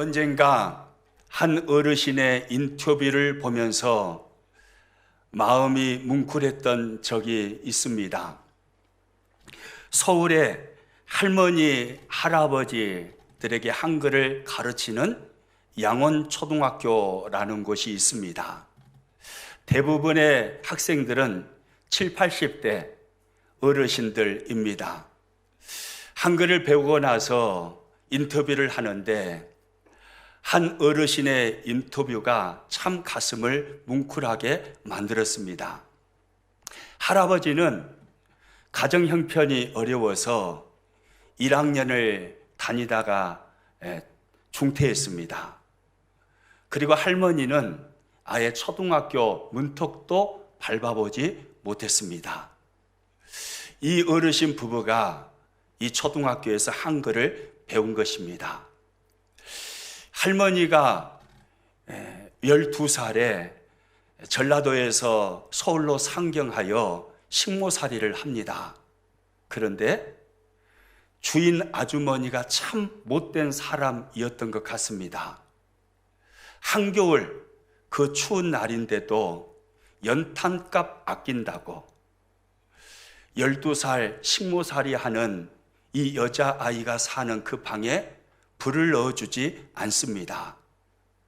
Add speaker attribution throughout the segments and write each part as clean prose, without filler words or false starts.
Speaker 1: 언젠가 한 어르신의 인터뷰를 보면서 마음이 뭉클했던 적이 있습니다. 서울에 할머니, 할아버지들에게 한글을 가르치는 양원초등학교라는 곳이 있습니다. 대부분의 학생들은 7, 80대 어르신들입니다. 한글을 배우고 나서 인터뷰를 하는데 한 어르신의 인터뷰가 참 가슴을 뭉클하게 만들었습니다. 할아버지는 가정 형편이 어려워서 1학년을 다니다가 중퇴했습니다. 그리고 할머니는 아예 초등학교 문턱도 밟아보지 못했습니다. 이 어르신 부부가 이 초등학교에서 한글을 배운 것입니다. 할머니가 12살에 전라도에서 서울로 상경하여 식모살이를 합니다. 그런데 주인 아주머니가 참 못된 사람이었던 것 같습니다. 한겨울 그 추운 날인데도 연탄값 아낀다고 12살 식모살이 하는 이 여자아이가 사는 그 방에 불을 넣어주지 않습니다.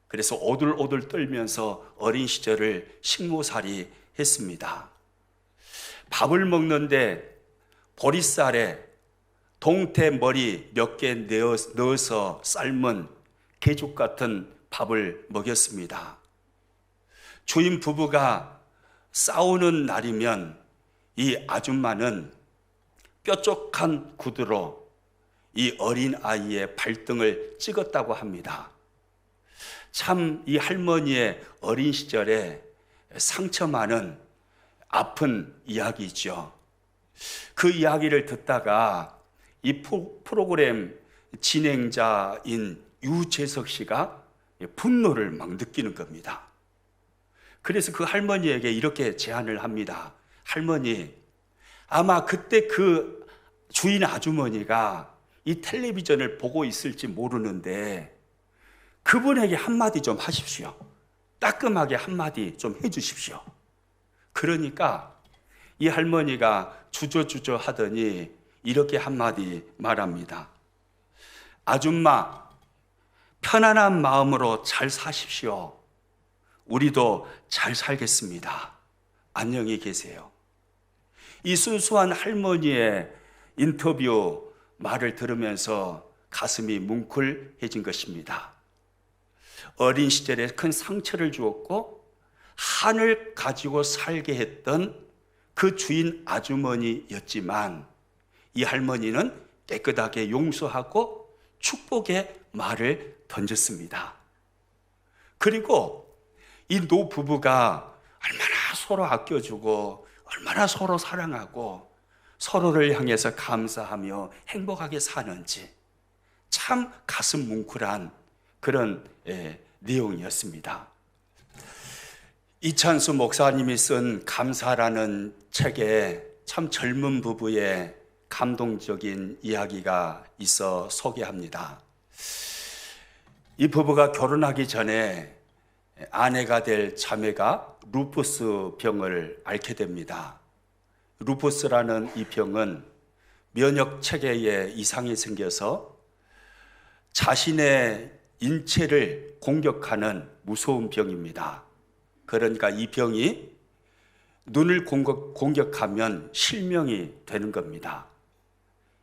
Speaker 1: 그래서 오들오들 떨면서 어린 시절을 식모살이 했습니다. 밥을 먹는데 보리쌀에 동태 머리 몇 개 넣어서 삶은 개죽 같은 밥을 먹였습니다. 주인 부부가 싸우는 날이면 이 아줌마는 뾰족한 구두로 이 어린 아이의 발등을 찍었다고 합니다. 참 이 할머니의 어린 시절에 상처 많은 아픈 이야기죠. 그 이야기를 듣다가 이 프로그램 진행자인 유재석 씨가 분노를 막 느끼는 겁니다. 그래서 그 할머니에게 이렇게 제안을 합니다. 할머니, 아마 그때 그 주인 아주머니가 이 텔레비전을 보고 있을지 모르는데 그분에게 한마디 좀 하십시오. 따끔하게 한마디 좀 해주십시오. 그러니까 이 할머니가 주저주저 하더니 이렇게 한마디 말합니다. 아줌마, 편안한 마음으로 잘 사십시오. 우리도 잘 살겠습니다. 안녕히 계세요. 이 순수한 할머니의 인터뷰 말을 들으면서 가슴이 뭉클해진 것입니다. 어린 시절에 큰 상처를 주었고 한을 가지고 살게 했던 그 주인 아주머니였지만 이 할머니는 깨끗하게 용서하고 축복의 말을 던졌습니다. 그리고 이 노부부가 얼마나 서로 아껴주고 얼마나 서로 사랑하고 서로를 향해서 감사하며 행복하게 사는지 참 가슴 뭉클한 그런 내용이었습니다. 이찬수 목사님이 쓴 감사라는 책에 참 젊은 부부의 감동적인 이야기가 있어 소개합니다. 이 부부가 결혼하기 전에 아내가 될 자매가 루푸스 병을 앓게 됩니다. 루푸스라는 이 병은 면역 체계에 이상이 생겨서 자신의 인체를 공격하는 무서운 병입니다. 그러니까 이 병이 눈을 공격하면 실명이 되는 겁니다.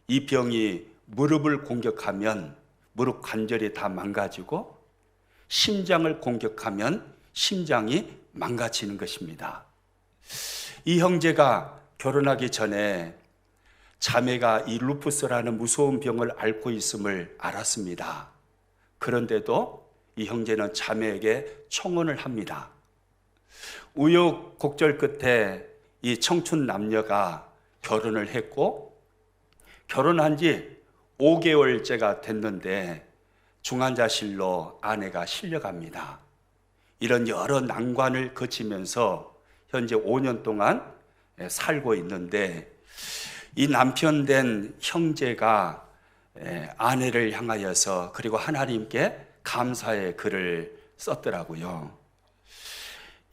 Speaker 1: 이 병이 무릎을 공격하면 무릎 관절이 다 망가지고 심장을 공격하면 심장이 망가지는 것입니다. 이 형제가 결혼하기 전에 자매가 이 루푸스라는 무서운 병을 앓고 있음을 알았습니다. 그런데도 이 형제는 자매에게 청혼을 합니다. 우여곡절 끝에 이 청춘 남녀가 결혼을 했고 결혼한 지 5개월째가 됐는데 중환자실로 아내가 실려갑니다. 이런 여러 난관을 거치면서 현재 5년 동안 살고 있는데 이 남편 된 형제가 아내를 향하여서 그리고 하나님께 감사의 글을 썼더라고요.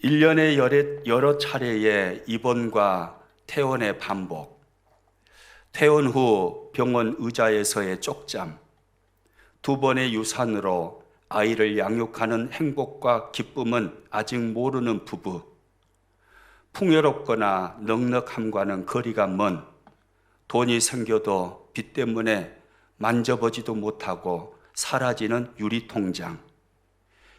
Speaker 1: 1년에 여러 차례의 입원과 퇴원의 반복, 퇴원 후 병원 의자에서의 쪽잠, 2번의 유산으로 아이를 양육하는 행복과 기쁨은 아직 모르는 부부, 풍요롭거나 넉넉함과는 거리가 먼, 돈이 생겨도 빚 때문에 만져보지도 못하고 사라지는 유리통장,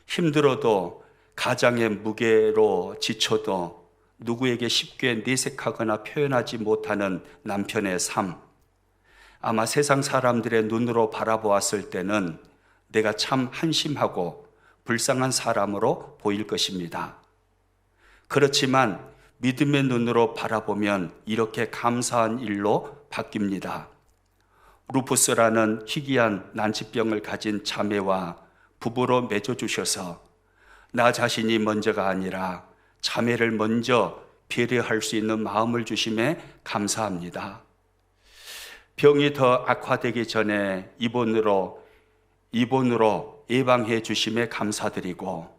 Speaker 1: 힘들어도 가장의 무게로 지쳐도 누구에게 쉽게 내색하거나 표현하지 못하는 남편의 삶, 아마 세상 사람들의 눈으로 바라보았을 때는 내가 참 한심하고 불쌍한 사람으로 보일 것입니다. 그렇지만 믿음의 눈으로 바라보면 이렇게 감사한 일로 바뀝니다. 루푸스라는 희귀한 난치병을 가진 자매와 부부로 맺어주셔서 나 자신이 먼저가 아니라 자매를 먼저 배려할 수 있는 마음을 주심에 감사합니다. 병이 더 악화되기 전에 입원으로 예방해 주심에 감사드리고,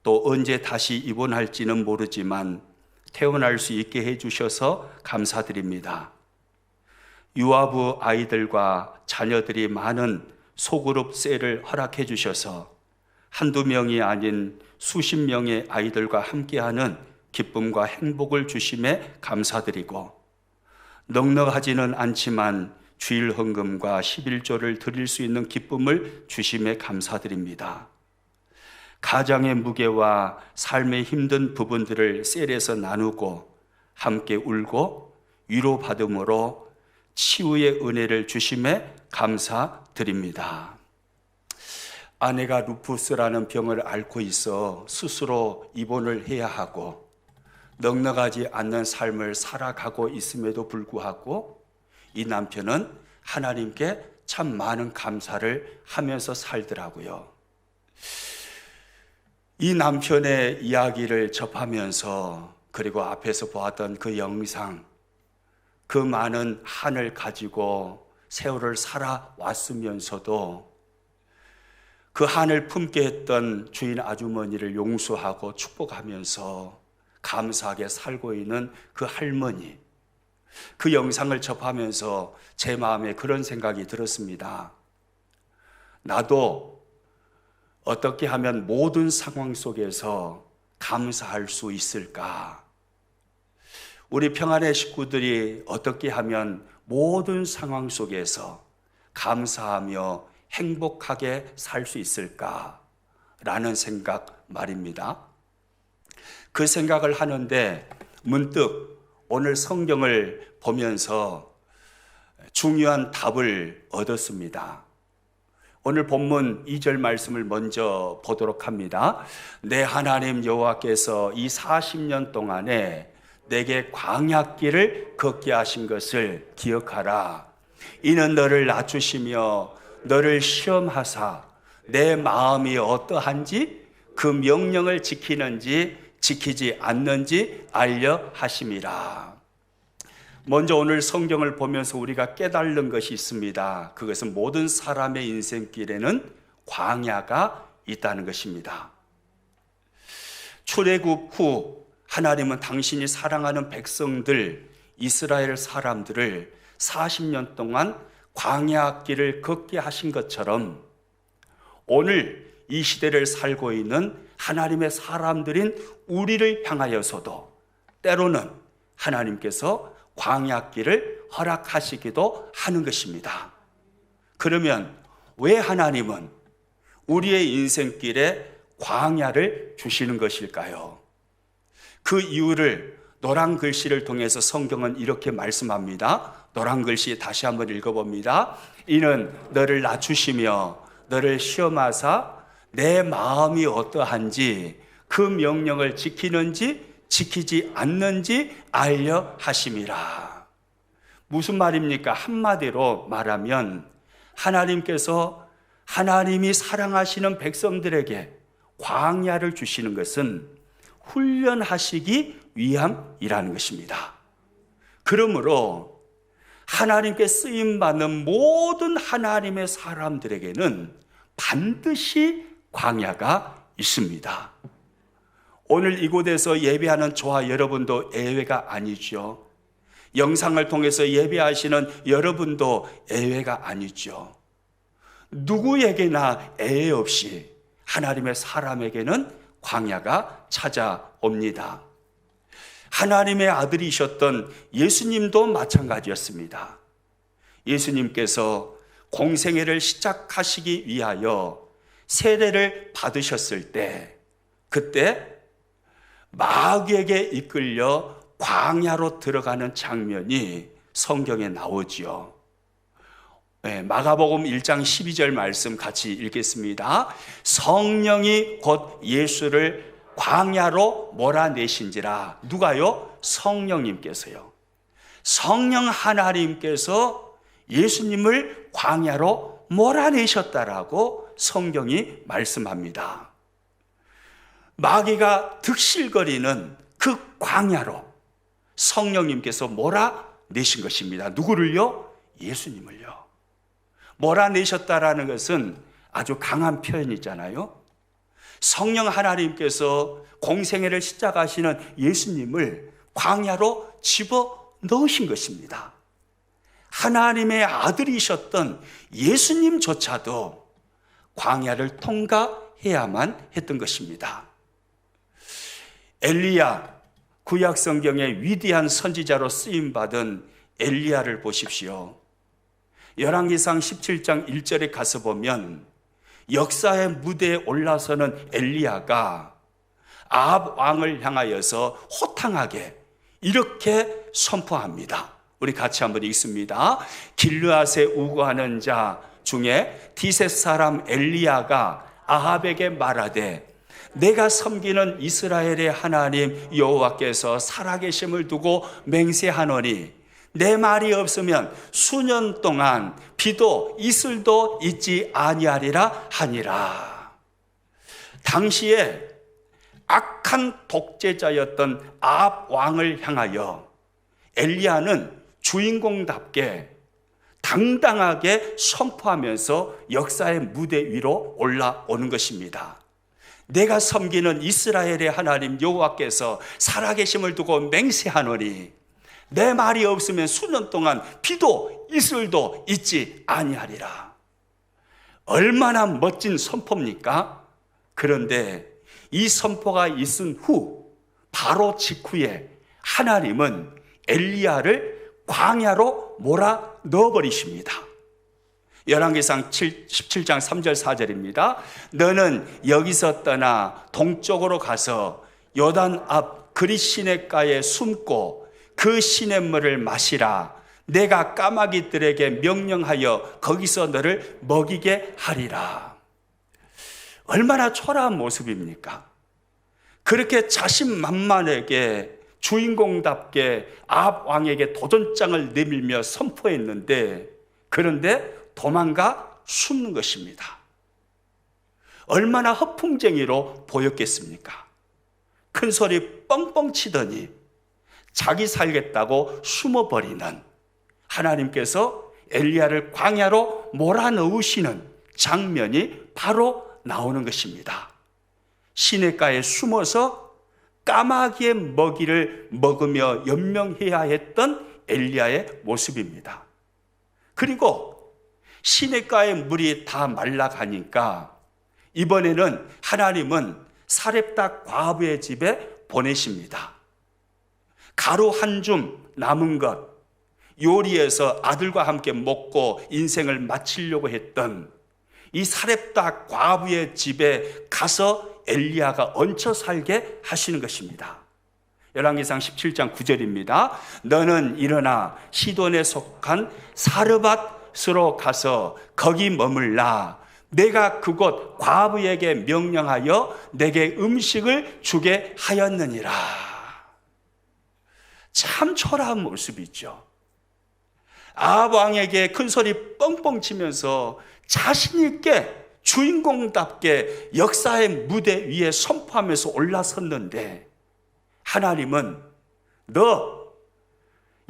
Speaker 1: 또 언제 다시 입원할지는 모르지만 퇴원할 수 있게 해주셔서 감사드립니다. 유아부 아이들과 자녀들이 많은 소그룹 셀을 허락해 주셔서 한두 명이 아닌 수십 명의 아이들과 함께하는 기쁨과 행복을 주심에 감사드리고, 넉넉하지는 않지만 주일 헌금과 11조를 드릴 수 있는 기쁨을 주심에 감사드립니다. 가장의 무게와 삶의 힘든 부분들을 셀에서 나누고 함께 울고 위로받음으로 치유의 은혜를 주심에 감사드립니다. 아내가 루푸스라는 병을 앓고 있어 스스로 입원을 해야 하고 넉넉하지 않는 삶을 살아가고 있음에도 불구하고 이 남편은 하나님께 참 많은 감사를 하면서 살더라고요. 이 남편의 이야기를 접하면서, 그리고 앞에서 보았던 그 영상, 그 많은 한을 가지고 세월을 살아왔으면서도 그 한을 품게 했던 주인 아주머니를 용서하고 축복하면서 감사하게 살고 있는 그 할머니, 그 영상을 접하면서 제 마음에 그런 생각이 들었습니다. 나도 어떻게 하면 모든 상황 속에서 감사할 수 있을까? 우리 평안의 식구들이 어떻게 하면 모든 상황 속에서 감사하며 행복하게 살 수 있을까라는 생각 말입니다. 그 생각을 하는데 문득 오늘 성경을 보면서 중요한 답을 얻었습니다. 오늘 본문 2절 말씀을 먼저 보도록 합니다. 내 하나님 여호와께서 이 40년 동안에 내게 광야길을 걷게 하신 것을 기억하라. 이는 너를 낮추시며 너를 시험하사 내 마음이 어떠한지 그 명령을 지키는지 지키지 않는지 알려 하심이라. 먼저 오늘 성경을 보면서 우리가 깨달는 것이 있습니다. 그것은 모든 사람의 인생길에는 광야가 있다는 것입니다. 출애굽 후 하나님은 당신이 사랑하는 백성들, 이스라엘 사람들을 40년 동안 광야길을 걷게 하신 것처럼 오늘 이 시대를 살고 있는 하나님의 사람들인 우리를 향하여서도 때로는 하나님께서 광야길을 허락하시기도 하는 것입니다. 그러면 왜 하나님은 우리의 인생길에 광야를 주시는 것일까요? 그 이유를 노란 글씨를 통해서 성경은 이렇게 말씀합니다. 노란 글씨 다시 한번 읽어봅니다. 이는 너를 낮추시며 너를 시험하사 내 마음이 어떠한지 그 명령을 지키는지 지키지 않는지 알려 하심이라. 무슨 말입니까? 한마디로 말하면 하나님께서 하나님이 사랑하시는 백성들에게 광야를 주시는 것은 훈련하시기 위함이라는 것입니다. 그러므로 하나님께 쓰임받는 모든 하나님의 사람들에게는 반드시 광야가 있습니다. 오늘 이곳에서 예배하는 저와 여러분도 예외가 아니죠. 영상을 통해서 예배하시는 여러분도 예외가 아니죠. 누구에게나 예외 없이 하나님의 사람에게는 광야가 찾아옵니다. 하나님의 아들이셨던 예수님도 마찬가지였습니다. 예수님께서 공생애를 시작하시기 위하여 세례를 받으셨을 때, 그때 마귀에게 이끌려 광야로 들어가는 장면이 성경에 나오지요. 마가복음 1장 12절 말씀 같이 읽겠습니다. 성령이 곧 예수를 광야로 몰아내신지라. 누가요? 성령님께서요. 성령 하나님께서 예수님을 광야로 몰아내셨다라고 성경이 말씀합니다. 마귀가 득실거리는 그 광야로 성령님께서 몰아내신 것입니다. 누구를요? 예수님을요. 몰아내셨다라는 것은 아주 강한 표현이잖아요. 성령 하나님께서 공생애를 시작하시는 예수님을 광야로 집어 넣으신 것입니다. 하나님의 아들이셨던 예수님조차도 광야를 통과해야만 했던 것입니다. 엘리야, 구약 성경의 위대한 선지자로 쓰임받은 엘리야를 보십시오. 열왕기상 17장 1절에 가서 보면 역사의 무대에 올라서는 엘리야가 아합 왕을 향하여서 호탕하게 이렇게 선포합니다. 우리 같이 한번 읽습니다. 길르앗에 우거하는 자 중에 디셋 사람 엘리야가 아합에게 말하되 내가 섬기는 이스라엘의 하나님 여호와께서 살아계심을 두고 맹세하노니 내 말이 없으면 수년 동안 비도 이슬도 있지 아니하리라 하니라. 당시에 악한 독재자였던 아합 왕을 향하여 엘리야는 주인공답게 당당하게 선포하면서 역사의 무대 위로 올라오는 것입니다. 내가 섬기는 이스라엘의 하나님 여호와께서 살아계심을 두고 맹세하노니 내 말이 없으면 수년 동안 비도 이슬도 있지 아니하리라. 얼마나 멋진 선포입니까? 그런데 이 선포가 있은 후 바로 직후에 하나님은 엘리야를 광야로 몰아 넣어버리십니다. 열왕기상 17장 3절 4절입니다. 너는 여기서 떠나 동쪽으로 가서 요단 앞 그릿 시냇가에 숨고 그 시냇물을 마시라. 내가 까마귀들에게 명령하여 거기서 너를 먹이게 하리라. 얼마나 초라한 모습입니까? 그렇게 자신만만하게 주인공답게 아합 왕에게 도전장을 내밀며 선포했는데, 그런데 도망가 숨는 것입니다. 얼마나 허풍쟁이로 보였겠습니까? 큰 소리 뻥뻥 치더니 자기 살겠다고 숨어버리는 하나님께서 엘리야를 광야로 몰아넣으시는 장면이 바로 나오는 것입니다. 시냇가에 숨어서 까마귀의 먹이를 먹으며 연명해야 했던 엘리야의 모습입니다. 그리고 시냇가의 물이 다 말라가니까 이번에는 하나님은 사렙다 과부의 집에 보내십니다. 가루 한 줌 남은 것 요리해서 아들과 함께 먹고 인생을 마치려고 했던 이 사렙다 과부의 집에 가서 엘리야가 얹혀 살게 하시는 것입니다. 열왕기상 17장 9절입니다. 너는 일어나 시돈에 속한 사르밧으로 가서 거기 머물라. 내가 그곳 과부에게 명령하여 내게 음식을 주게 하였느니라. 참 초라한 모습이죠. 아합 왕에게 큰 소리 뻥뻥 치면서 자신 있게 주인공답게 역사의 무대 위에 선포하면서 올라섰는데, 하나님은 너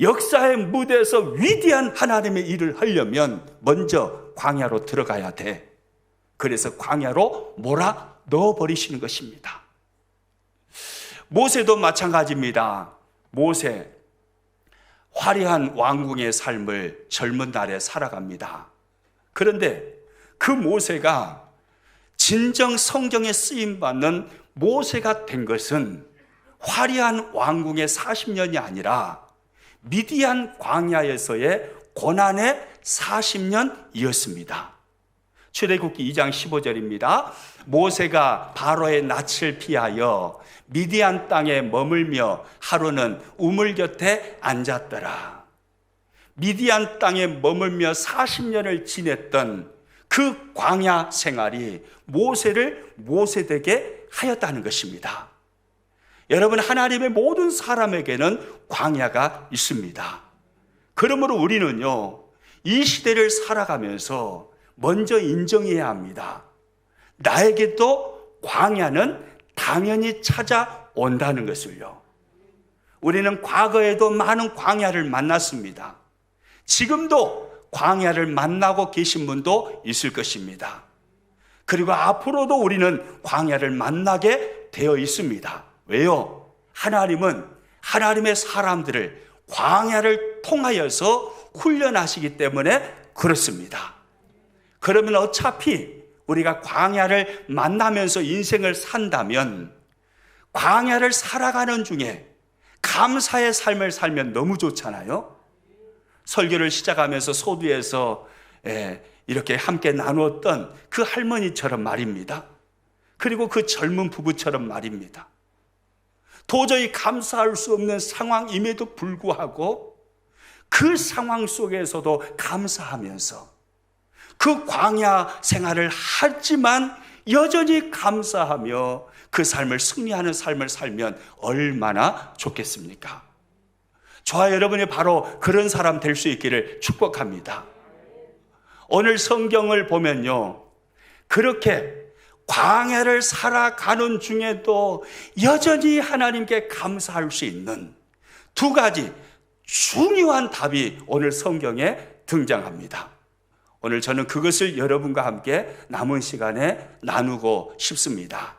Speaker 1: 역사의 무대에서 위대한 하나님의 일을 하려면 먼저 광야로 들어가야 돼. 그래서 광야로 몰아 넣어버리시는 것입니다. 모세도 마찬가지입니다. 모세, 화려한 왕궁의 삶을 젊은 날에 살아갑니다. 그런데 그 모세가 진정 성경에 쓰임받는 모세가 된 것은 화려한 왕궁의 40년이 아니라 미디안 광야에서의 고난의 40년이었습니다. 출애굽기 2장 15절입니다. 모세가 바로의 낯을 피하여 미디안 땅에 머물며 하루는 우물 곁에 앉았더라. 미디안 땅에 머물며 40년을 지냈던 그 광야 생활이 모세를 모세되게 하였다는 것입니다. 여러분, 하나님의 모든 사람에게는 광야가 있습니다. 그러므로 우리는요, 이 시대를 살아가면서 먼저 인정해야 합니다. 나에게도 광야는 당연히 찾아온다는 것을요. 우리는 과거에도 많은 광야를 만났습니다. 지금도 광야를 만나고 계신 분도 있을 것입니다. 그리고 앞으로도 우리는 광야를 만나게 되어 있습니다. 왜요? 하나님은 하나님의 사람들을 광야를 통하여서 훈련하시기 때문에 그렇습니다. 그러면 어차피 우리가 광야를 만나면서 인생을 산다면 광야를 살아가는 중에 감사의 삶을 살면 너무 좋잖아요. 설교를 시작하면서 소두에서 이렇게 함께 나누었던 그 할머니처럼 말입니다. 그리고 그 젊은 부부처럼 말입니다. 도저히 감사할 수 없는 상황임에도 불구하고 그 상황 속에서도 감사하면서 그 광야 생활을 하지만 여전히 감사하며 그 삶을 승리하는 삶을 살면 얼마나 좋겠습니까? 저와 여러분이 바로 그런 사람 될 수 있기를 축복합니다. 오늘 성경을 보면요, 그렇게 광야를 살아가는 중에도 여전히 하나님께 감사할 수 있는 두 가지 중요한 답이 오늘 성경에 등장합니다. 오늘 저는 그것을 여러분과 함께 남은 시간에 나누고 싶습니다.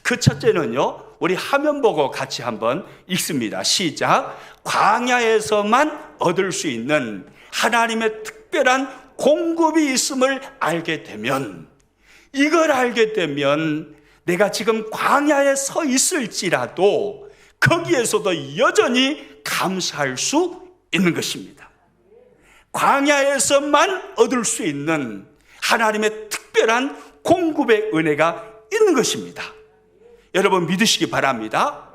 Speaker 1: 그 첫째는요, 우리 화면 보고 같이 한번 읽습니다. 시작. 광야에서만 얻을 수 있는 하나님의 특별한 공급이 있음을 알게 되면, 이걸 알게 되면 내가 지금 광야에 서 있을지라도 거기에서도 여전히 감사할 수 있는 것입니다. 광야에서만 얻을 수 있는 하나님의 특별한 공급의 은혜가 있는 것입니다. 여러분 믿으시기 바랍니다.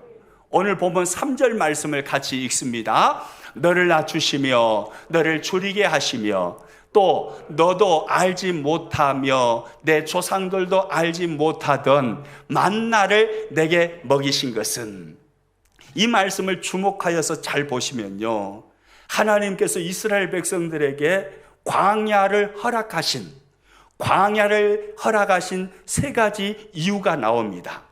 Speaker 1: 오늘 본문 3절 말씀을 같이 읽습니다. 너를 낮추시며 너를 줄이게 하시며 또 너도 알지 못하며 내 조상들도 알지 못하던 만나를 내게 먹이신 것은, 이 말씀을 주목하여서 잘 보시면요, 하나님께서 이스라엘 백성들에게 광야를 허락하신 세 가지 이유가 나옵니다.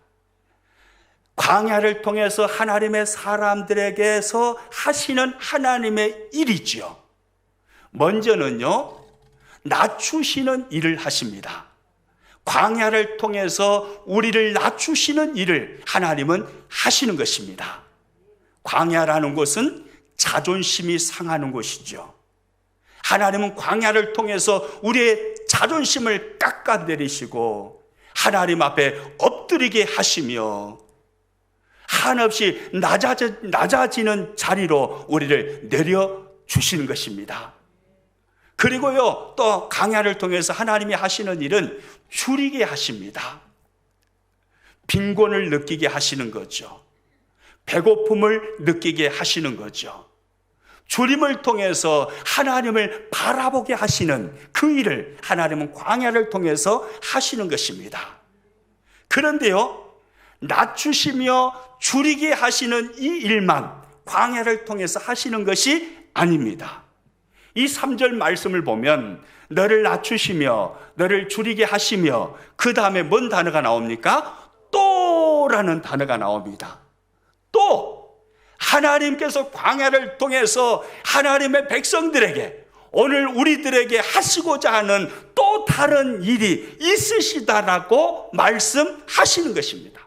Speaker 1: 광야를 통해서 하나님의 사람들에게서 하시는 하나님의 일이죠. 먼저는요, 낮추시는 일을 하십니다. 광야를 통해서 우리를 낮추시는 일을 하나님은 하시는 것입니다. 광야라는 것은 자존심이 상하는 곳이죠. 하나님은 광야를 통해서 우리의 자존심을 깎아내리시고 하나님 앞에 엎드리게 하시며 한없이 낮아지는 자리로 우리를 내려주시는 것입니다. 그리고요, 또 광야를 통해서 하나님이 하시는 일은 줄이게 하십니다. 빈곤을 느끼게 하시는 거죠. 배고픔을 느끼게 하시는 거죠. 주림을 통해서 하나님을 바라보게 하시는 그 일을 하나님은 광야를 통해서 하시는 것입니다. 그런데요, 낮추시며 줄이게 하시는 이 일만 광야를 통해서 하시는 것이 아닙니다. 이 3절 말씀을 보면 너를 낮추시며 너를 줄이게 하시며 그 다음에 뭔 단어가 나옵니까? 또라는 단어가 나옵니다. 또 하나님께서 광야를 통해서 하나님의 백성들에게, 오늘 우리들에게 하시고자 하는 또 또 다른 일이 있으시다라고 말씀하시는 것입니다.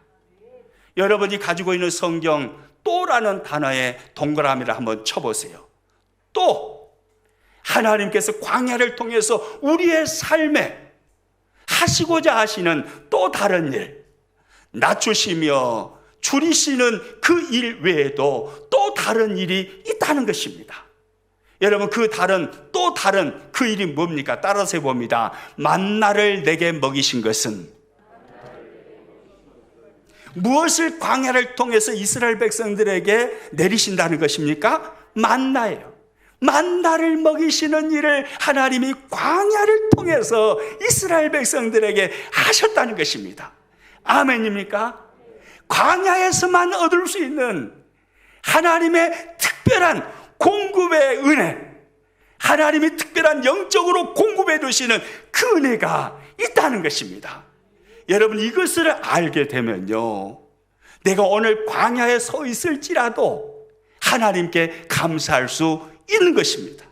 Speaker 1: 여러분이 가지고 있는 성경 또라는 단어에 동그라미를 한번 쳐보세요. 또 하나님께서 광야를 통해서 우리의 삶에 하시고자 하시는 또 다른 일, 낮추시며 줄이시는 그 일 외에도 또 다른 일이 있다는 것입니다. 여러분, 또 다른 그 일이 뭡니까? 따라서 해봅니다. 만나를 내게 먹이신 것은, 무엇을 광야를 통해서 이스라엘 백성들에게 내리신다는 것입니까? 만나예요. 만나를 먹이시는 일을 하나님이 광야를 통해서 이스라엘 백성들에게 하셨다는 것입니다. 아멘입니까? 광야에서만 얻을 수 있는 하나님의 특별한 공급의 은혜, 하나님이 특별한 영적으로 공급해 주시는 그 은혜가 있다는 것입니다. 여러분, 이것을 알게 되면요, 내가 오늘 광야에 서 있을지라도 하나님께 감사할 수 있는 것입니다.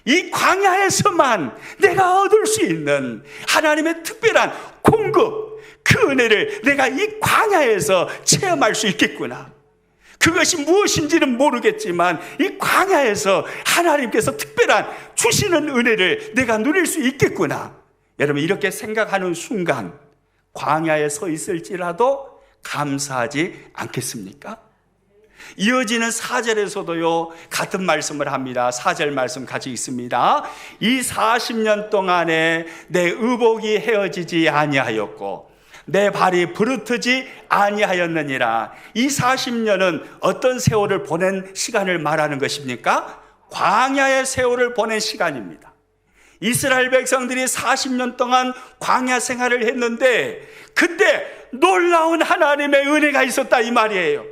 Speaker 1: 이 광야에서만 내가 얻을 수 있는 하나님의 특별한 공급, 그 은혜를 내가 이 광야에서 체험할 수 있겠구나. 그것이 무엇인지는 모르겠지만 이 광야에서 하나님께서 특별한 주시는 은혜를 내가 누릴 수 있겠구나. 여러분, 이렇게 생각하는 순간 광야에 서 있을지라도 감사하지 않겠습니까? 이어지는 4절에서도요 같은 말씀을 합니다. 4절 말씀 같이 있습니다. 이 40년 동안에 내 의복이 헤어지지 아니하였고 내 발이 부르트지 아니하였느니라. 이 40년은 어떤 세월을 보낸 시간을 말하는 것입니까? 광야의 세월을 보낸 시간입니다. 이스라엘 백성들이 40년 동안 광야 생활을 했는데 그때 놀라운 하나님의 은혜가 있었다 이 말이에요.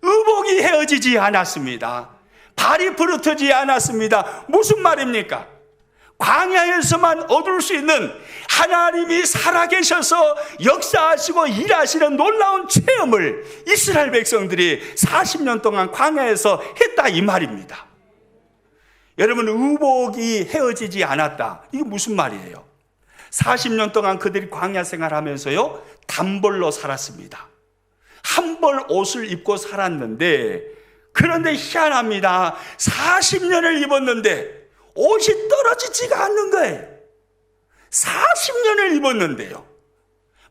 Speaker 1: 의복이 헤어지지 않았습니다. 발이 부르트지 않았습니다. 무슨 말입니까? 광야에서만 얻을 수 있는 하나님이 살아계셔서 역사하시고 일하시는 놀라운 체험을 이스라엘 백성들이 40년 동안 광야에서 했다 이 말입니다. 여러분, 의복이 헤어지지 않았다, 이게 무슨 말이에요? 40년 동안 그들이 광야 생활하면서요 단벌로 살았습니다. 한 벌 옷을 입고 살았는데, 그런데 희한합니다. 40년을 입었는데 옷이 떨어지지가 않는 거예요. 40년을 입었는데요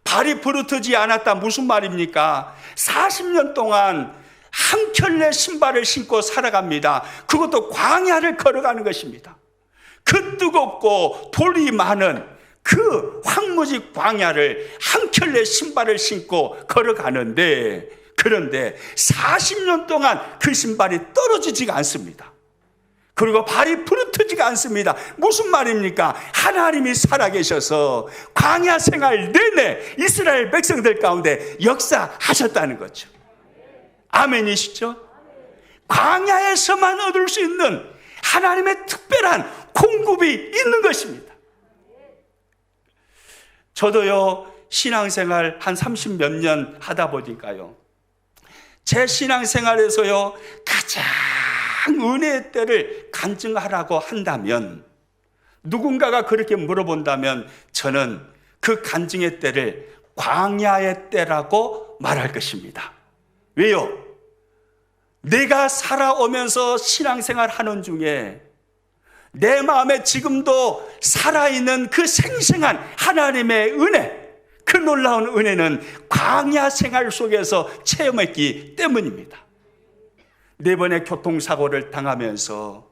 Speaker 1: 발이 부르트지 않았다, 무슨 말입니까? 40년 동안 한 켤레 신발을 신고 살아갑니다. 그것도 광야를 걸어가는 것입니다. 그 뜨겁고 돌이 많은 그 황무지 광야를 한 켤레 신발을 신고 걸어가는데, 그런데 40년 동안 그 신발이 떨어지지가 않습니다. 그리고 발이 부르트지가 않습니다. 무슨 말입니까? 하나님이 살아계셔서 광야 생활 내내 이스라엘 백성들 가운데 역사하셨다는 거죠. 아멘이시죠? 광야에서만 얻을 수 있는 하나님의 특별한 공급이 있는 것입니다. 저도요 신앙생활 한 30몇 년 하다 보니까요, 제 신앙생활에서요 가장 은혜의 때를 간증하라고 한다면, 누군가가 그렇게 물어본다면 저는 그 간증의 때를 광야의 때라고 말할 것입니다. 왜요? 내가 살아오면서 신앙생활 하는 중에 내 마음에 지금도 살아있는 그 생생한 하나님의 은혜, 그 놀라운 은혜는 광야 생활 속에서 체험했기 때문입니다. 4번의 교통사고를 당하면서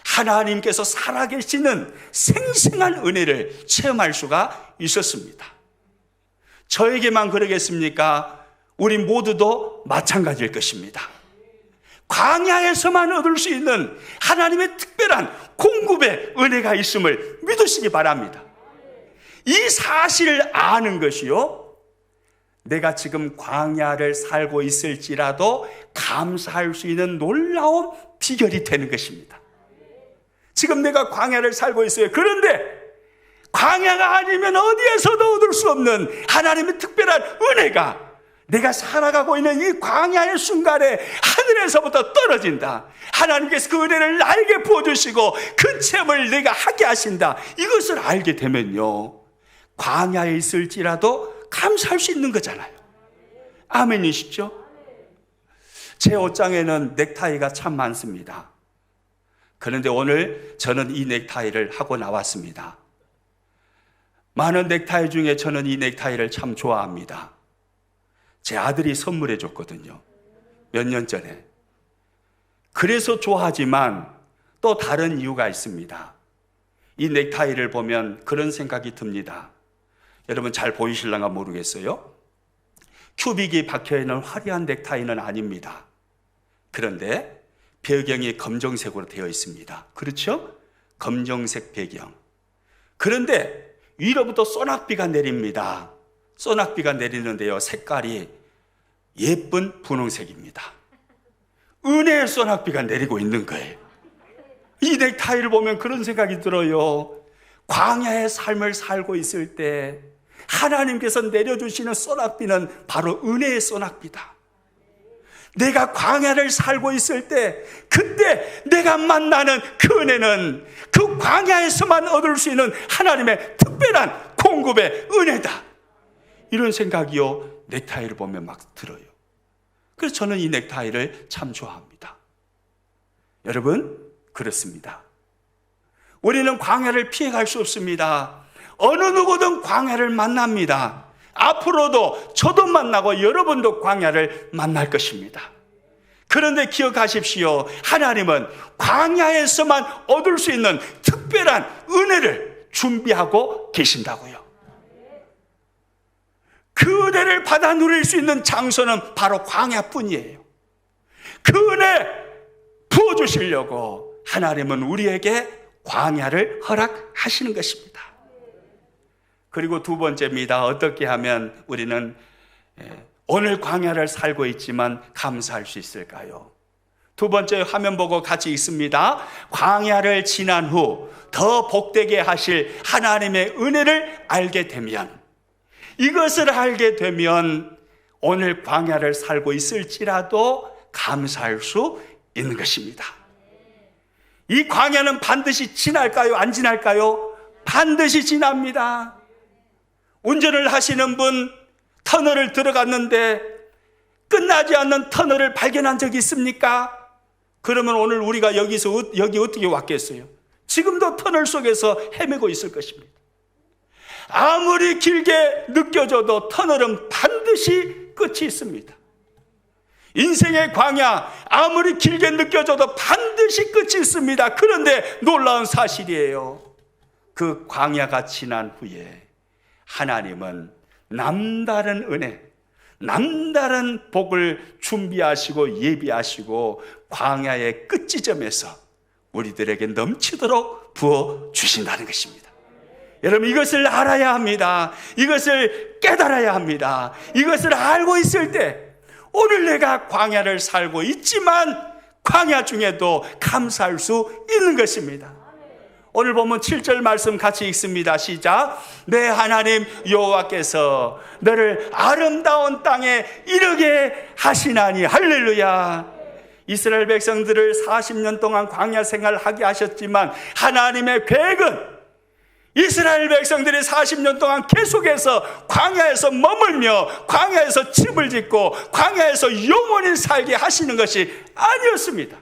Speaker 1: 하나님께서 살아계시는 생생한 은혜를 체험할 수가 있었습니다. 저에게만 그러겠습니까? 우리 모두도 마찬가지일 것입니다. 광야에서만 얻을 수 있는 하나님의 특별한 공급의 은혜가 있음을 믿으시기 바랍니다. 이 사실을 아는 것이요, 내가 지금 광야를 살고 있을지라도 감사할 수 있는 놀라운 비결이 되는 것입니다. 지금 내가 광야를 살고 있어요. 그런데 광야가 아니면 어디에서도 얻을 수 없는 하나님의 특별한 은혜가 내가 살아가고 있는 이 광야의 순간에 하늘에서부터 떨어진다. 하나님께서 그 은혜를 나에게 부어주시고 그 체험을 내가 하게 하신다. 이것을 알게 되면요, 광야에 있을지라도 감사할 수 있는 거잖아요. 아멘이시죠? 제 옷장에는 넥타이가 참 많습니다. 그런데 오늘 저는 이 넥타이를 하고 나왔습니다. 많은 넥타이 중에 저는 이 넥타이를 참 좋아합니다. 제 아들이 선물해 줬거든요. 몇 년 전에. 그래서 좋아하지만 또 다른 이유가 있습니다. 이 넥타이를 보면 그런 생각이 듭니다. 여러분 잘 보이실랑가 모르겠어요. 큐빅이 박혀있는 화려한 넥타이는 아닙니다. 그런데 배경이 검정색으로 되어 있습니다. 그렇죠? 검정색 배경. 그런데 위로부터 소낙비가 내립니다. 소낙비가 내리는데요, 색깔이 예쁜 분홍색입니다. 은혜의 소낙비가 내리고 있는 거예요. 이 넥타이를 보면 그런 생각이 들어요. 광야의 삶을 살고 있을 때 하나님께서 내려주시는 소낙비는 바로 은혜의 소낙비다. 내가 광야를 살고 있을 때 그때 내가 만나는 그 은혜는 그 광야에서만 얻을 수 있는 하나님의 특별한 공급의 은혜다. 이런 생각이요, 넥타이를 보면 막 들어요. 그래서 저는 이 넥타이를 참 좋아합니다. 여러분, 그렇습니다. 우리는 광야를 피해갈 수 없습니다. 어느 누구든 광야를 만납니다. 앞으로도 저도 만나고 여러분도 광야를 만날 것입니다. 그런데 기억하십시오. 하나님은 광야에서만 얻을 수 있는 특별한 은혜를 준비하고 계신다고요. 그 은혜를 받아 누릴 수 있는 장소는 바로 광야뿐이에요. 그 은혜 부어주시려고 하나님은 우리에게 광야를 허락하시는 것입니다. 그리고 두 번째입니다. 어떻게 하면 우리는 오늘 광야를 살고 있지만 감사할 수 있을까요? 두 번째 화면 보고 같이 읽습니다. 광야를 지난 후 더 복되게 하실 하나님의 은혜를 알게 되면, 이것을 알게 되면 오늘 광야를 살고 있을지라도 감사할 수 있는 것입니다. 이 광야는 반드시 지날까요? 안 지날까요? 반드시 지납니다. 운전을 하시는 분, 터널을 들어갔는데 끝나지 않는 터널을 발견한 적이 있습니까? 그러면 오늘 우리가 여기 어떻게 왔겠어요? 지금도 터널 속에서 헤매고 있을 것입니다. 아무리 길게 느껴져도 터널은 반드시 끝이 있습니다. 인생의 광야, 아무리 길게 느껴져도 반드시 끝이 있습니다. 그런데 놀라운 사실이에요. 그 광야가 지난 후에 하나님은 남다른 은혜, 남다른 복을 준비하시고 예비하시고 광야의 끝지점에서 우리들에게 넘치도록 부어주신다는 것입니다. 여러분, 이것을 알아야 합니다. 이것을 깨달아야 합니다. 이것을 알고 있을 때 오늘 내가 광야를 살고 있지만 광야 중에도 감사할 수 있는 것입니다. 오늘 보면 7절 말씀 같이 읽습니다. 시작. 내 하나님 여호와께서 너를 아름다운 땅에 이르게 하시나니. 할렐루야. 이스라엘 백성들을 40년 동안 광야 생활하게 하셨지만 하나님의 계획은 이스라엘 백성들이 40년 동안 계속해서 광야에서 머물며 광야에서 집을 짓고 광야에서 영원히 살게 하시는 것이 아니었습니다.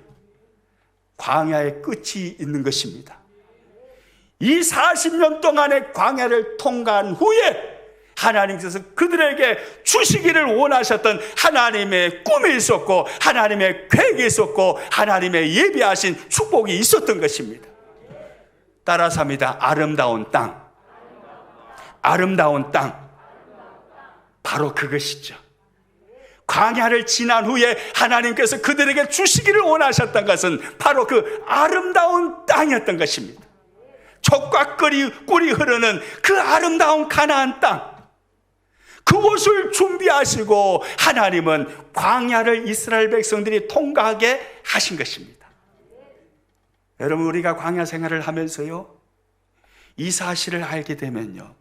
Speaker 1: 광야의 끝이 있는 것입니다. 이 40년 동안의 광야를 통과한 후에 하나님께서 그들에게 주시기를 원하셨던 하나님의 꿈이 있었고 하나님의 계획이 있었고 하나님의 예비하신 축복이 있었던 것입니다. 따라서 합니다. 아름다운 땅. 아름다운 땅. 바로 그것이죠. 광야를 지난 후에 하나님께서 그들에게 주시기를 원하셨던 것은 바로 그 아름다운 땅이었던 것입니다. 젖과 꿀이 흐르는 그 아름다운 가나안 땅, 그곳을 준비하시고 하나님은 광야를 이스라엘 백성들이 통과하게 하신 것입니다. 여러분, 우리가 광야 생활을 하면서요, 이 사실을 알게 되면요,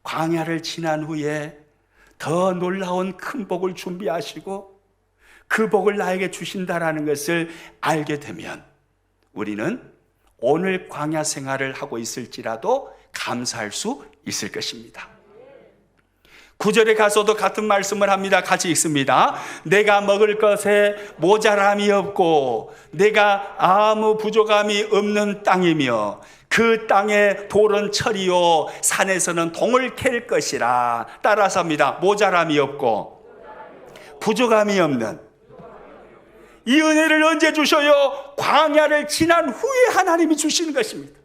Speaker 1: 광야를 지난 후에 더 놀라운 큰 복을 준비하시고 그 복을 나에게 주신다라는 것을 알게 되면 우리는 오늘 광야 생활을 하고 있을지라도 감사할 수 있을 것입니다. 9절에 가서도 같은 말씀을 합니다. 같이 읽습니다. 내가 먹을 것에 모자람이 없고 내가 아무 부족함이 없는 땅이며 그 땅에 돌은 철이요 산에서는 동을 캘 것이라. 따라서 합니다. 모자람이 없고 부족함이 없는. 이 은혜를 언제 주셔요? 광야를 지난 후에 하나님이 주시는 것입니다.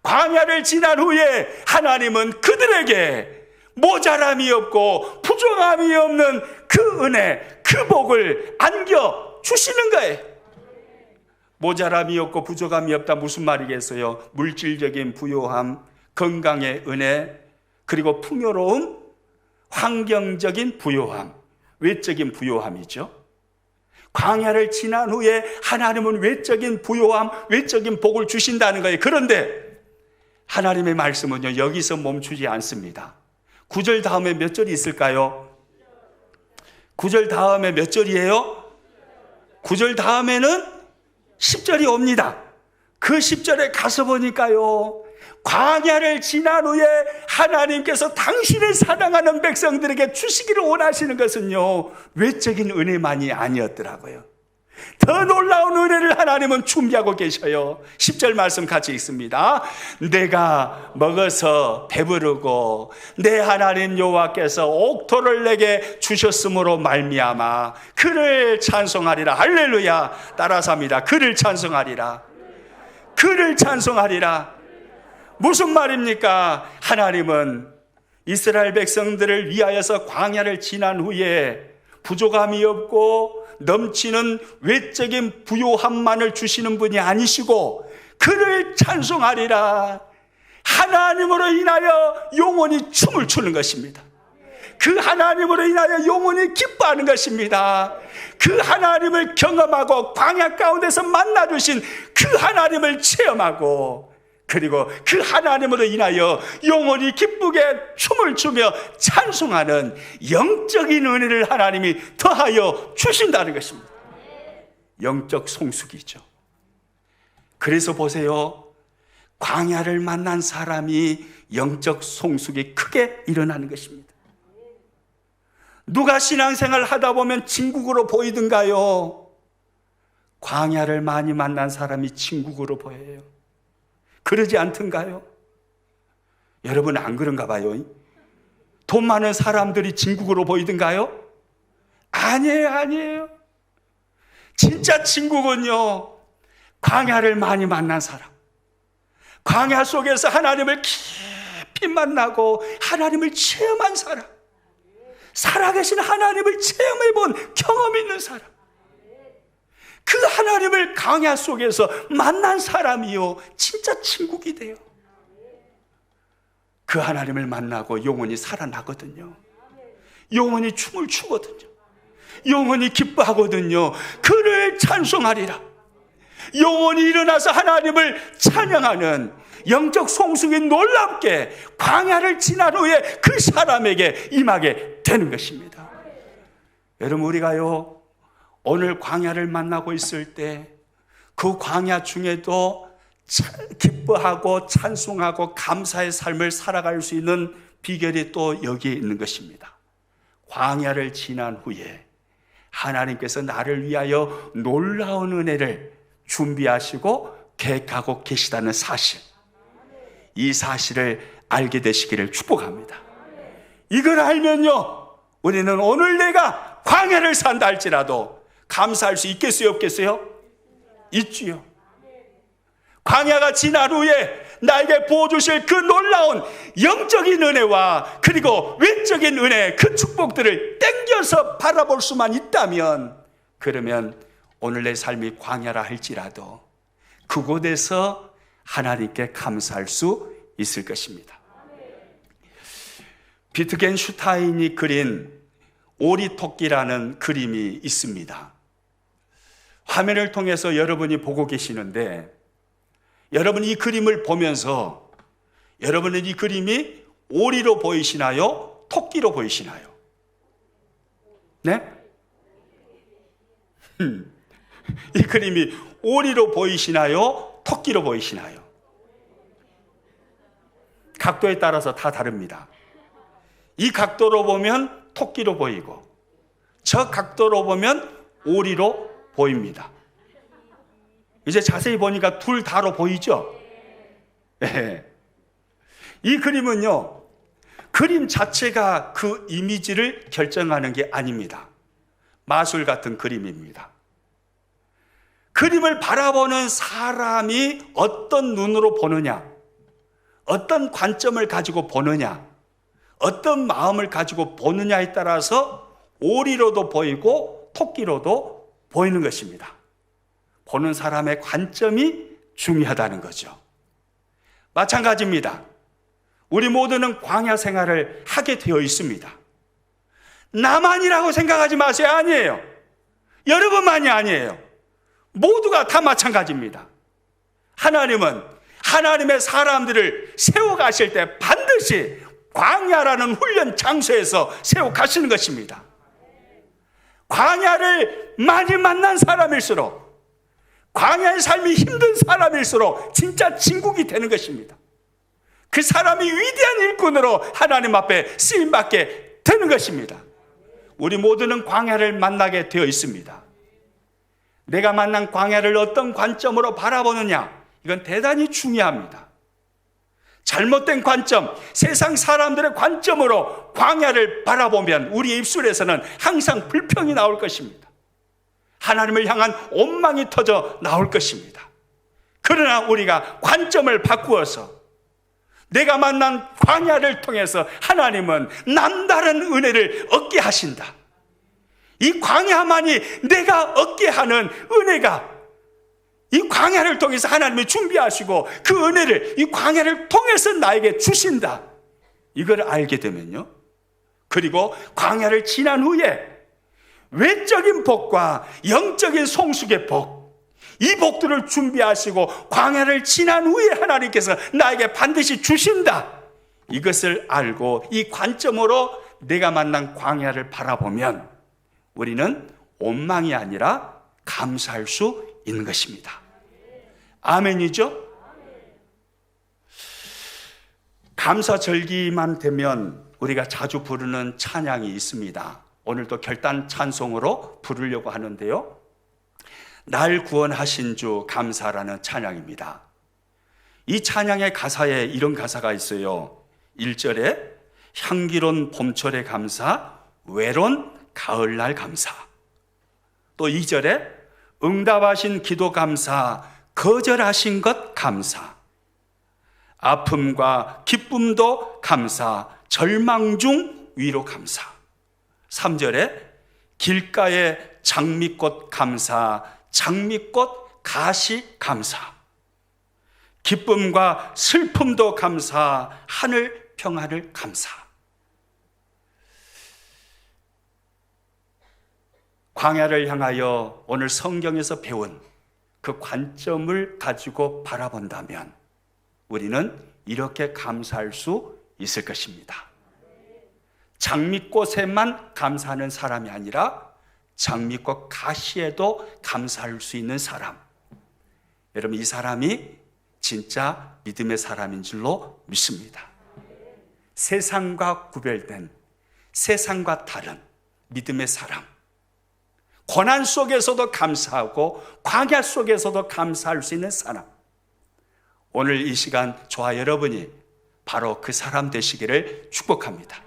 Speaker 1: 광야를 지난 후에 하나님은 그들에게 모자람이 없고 부족함이 없는 그 은혜, 그 복을 안겨 주시는 거예요. 모자람이 없고 부족함이 없다 무슨 말이겠어요? 물질적인 부요함, 건강의 은혜, 그리고 풍요로움, 환경적인 부요함, 외적인 부요함이죠. 광야를 지난 후에 하나님은 외적인 부요함, 외적인 복을 주신다는 거예요. 그런데 하나님의 말씀은요, 여기서 멈추지 않습니다. 9절 다음에 몇 절이 있을까요? 9절 다음에 몇 절이에요? 9절 다음에는 10절이 옵니다. 그 10절에 가서 보니까요, 광야를 지난 후에 하나님께서 당신을 사랑하는 백성들에게 주시기를 원하시는 것은요, 외적인 은혜만이 아니었더라고요. 더 놀라운 은혜를 하나님은 준비하고 계셔요. 10절 말씀 같이 읽습니다. 내가 먹어서 배부르고 내 하나님 여호와께서 옥토를 내게 주셨으므로 말미암아 그를 찬송하리라. 할렐루야. 따라서 합니다. 그를 찬송하리라. 그를 찬송하리라. 무슨 말입니까? 하나님은 이스라엘 백성들을 위하여서 광야를 지난 후에 부족함이 없고 넘치는 외적인 부요함만을 주시는 분이 아니시고 그를 찬송하리라. 하나님으로 인하여 영원히 춤을 추는 것입니다. 그 하나님으로 인하여 영원히 기뻐하는 것입니다. 그 하나님을 경험하고 광야 가운데서 만나주신 그 하나님을 체험하고 그리고 그 하나님으로 인하여 영원히 기쁘게 춤을 추며 찬송하는 영적인 은혜를 하나님이 더하여 주신다는 것입니다. 영적 성숙이죠. 그래서 보세요. 광야를 만난 사람이 영적 성숙이 크게 일어나는 것입니다. 누가 신앙생활을 하다 보면 진국으로 보이든가요? 광야를 많이 만난 사람이 진국으로 보여요. 그러지 않던가요? 여러분 안 그런가 봐요. 돈 많은 사람들이 진국으로 보이던가요? 아니에요. 진짜 진국은요, 광야를 많이 만난 사람, 광야 속에서 하나님을 깊이 만나고 하나님을 체험한 사람, 살아계신 하나님을 체험해본 경험이 있는 사람, 그 하나님을 광야 속에서 만난 사람이요, 진짜 친국이 돼요. 그 하나님을 만나고 영원히 살아나거든요. 영원히 춤을 추거든요. 영원히 기뻐하거든요. 그를 찬송하리라. 영원히 일어나서 하나님을 찬양하는 영적 성숙이 놀랍게 광야를 지난 후에 그 사람에게 임하게 되는 것입니다. 여러분, 우리가요, 오늘 광야를 만나고 있을 때 그 광야 중에도 기뻐하고 찬송하고 감사의 삶을 살아갈 수 있는 비결이 또 여기에 있는 것입니다. 광야를 지난 후에 하나님께서 나를 위하여 놀라운 은혜를 준비하시고 계획하고 계시다는 사실, 이 사실을 알게 되시기를 축복합니다. 이걸 알면요, 우리는 오늘 내가 광야를 산다 할지라도 감사할 수 있겠어요, 없겠어요? 있지요. 광야가 지난 후에 나에게 부어주실 그 놀라운 영적인 은혜와 그리고 외적인 은혜, 그 축복들을 땡겨서 바라볼 수만 있다면, 그러면 오늘 내 삶이 광야라 할지라도 그곳에서 하나님께 감사할 수 있을 것입니다. 비트겐슈타인이 그린 오리토끼라는 그림이 있습니다. 화면을 통해서 여러분이 보고 계시는데, 여러분 이 그림을 보면서 여러분은 이 그림이 오리로 보이시나요? 토끼로 보이시나요? 네? 이 그림이 오리로 보이시나요? 토끼로 보이시나요? 각도에 따라서 다 다릅니다. 이 각도로 보면 토끼로 보이고 저 각도로 보면 오리로 보입니다. 이제 자세히 보니까 둘 다로 보이죠? 네. 이 그림은요, 그림 자체가 그 이미지를 결정하는 게 아닙니다. 마술 같은 그림입니다. 그림을 바라보는 사람이 어떤 눈으로 보느냐, 어떤 관점을 가지고 보느냐, 어떤 마음을 가지고 보느냐에 따라서 오리로도 보이고 토끼로도 보이는 것입니다. 보는 사람의 관점이 중요하다는 거죠. 마찬가지입니다. 우리 모두는 광야 생활을 하게 되어 있습니다. 나만이라고 생각하지 마세요. 아니에요. 여러분만이 아니에요. 모두가 다 마찬가지입니다. 하나님은 하나님의 사람들을 세워가실 때 반드시 광야라는 훈련 장소에서 세워가시는 것입니다. 광야를 많이 만난 사람일수록, 광야의 삶이 힘든 사람일수록 진짜 진국이 되는 것입니다. 그 사람이 위대한 일꾼으로 하나님 앞에 쓰임받게 되는 것입니다. 우리 모두는 광야를 만나게 되어 있습니다. 내가 만난 광야를 어떤 관점으로 바라보느냐, 이건 대단히 중요합니다. 잘못된 관점, 세상 사람들의 관점으로 광야를 바라보면 우리의 입술에서는 항상 불평이 나올 것입니다. 하나님을 향한 원망이 터져 나올 것입니다. 그러나 우리가 관점을 바꾸어서 내가 만난 광야를 통해서 하나님은 남다른 은혜를 얻게 하신다. 이 광야만이 내가 얻게 하는 은혜가 이 광야를 통해서 하나님이 준비하시고 그 은혜를 이 광야를 통해서 나에게 주신다. 이걸 알게 되면요, 그리고 광야를 지난 후에 외적인 복과 영적인 성숙의 복, 이 복들을 준비하시고 광야를 지난 후에 하나님께서 나에게 반드시 주신다. 이것을 알고 이 관점으로 내가 만난 광야를 바라보면 우리는 원망이 아니라 감사할 수 있는 것입니다. 아멘이죠? 감사절기만 되면 우리가 자주 부르는 찬양이 있습니다. 오늘도 결단 찬송으로 부르려고 하는데요, 날 구원하신 주 감사라는 찬양입니다. 이 찬양의 가사에 이런 가사가 있어요. 1절에 향기로운 봄철의 감사, 외로운 가을날 감사. 또 2절에 응답하신 기도 감사, 거절하신 것 감사. 아픔과 기쁨도 감사, 절망 중 위로 감사. 3절에 길가에 장미꽃 감사, 장미꽃 가시 감사. 기쁨과 슬픔도 감사, 하늘 평화를 감사. 광야를 향하여 오늘 성경에서 배운 그 관점을 가지고 바라본다면 우리는 이렇게 감사할 수 있을 것입니다. 장미꽃에만 감사하는 사람이 아니라 장미꽃 가시에도 감사할 수 있는 사람. 여러분, 이 사람이 진짜 믿음의 사람인 줄로 믿습니다. 세상과 구별된, 세상과 다른 믿음의 사람. 고난 속에서도 감사하고 광야 속에서도 감사할 수 있는 사람. 오늘 이 시간 저와 여러분이 바로 그 사람 되시기를 축복합니다.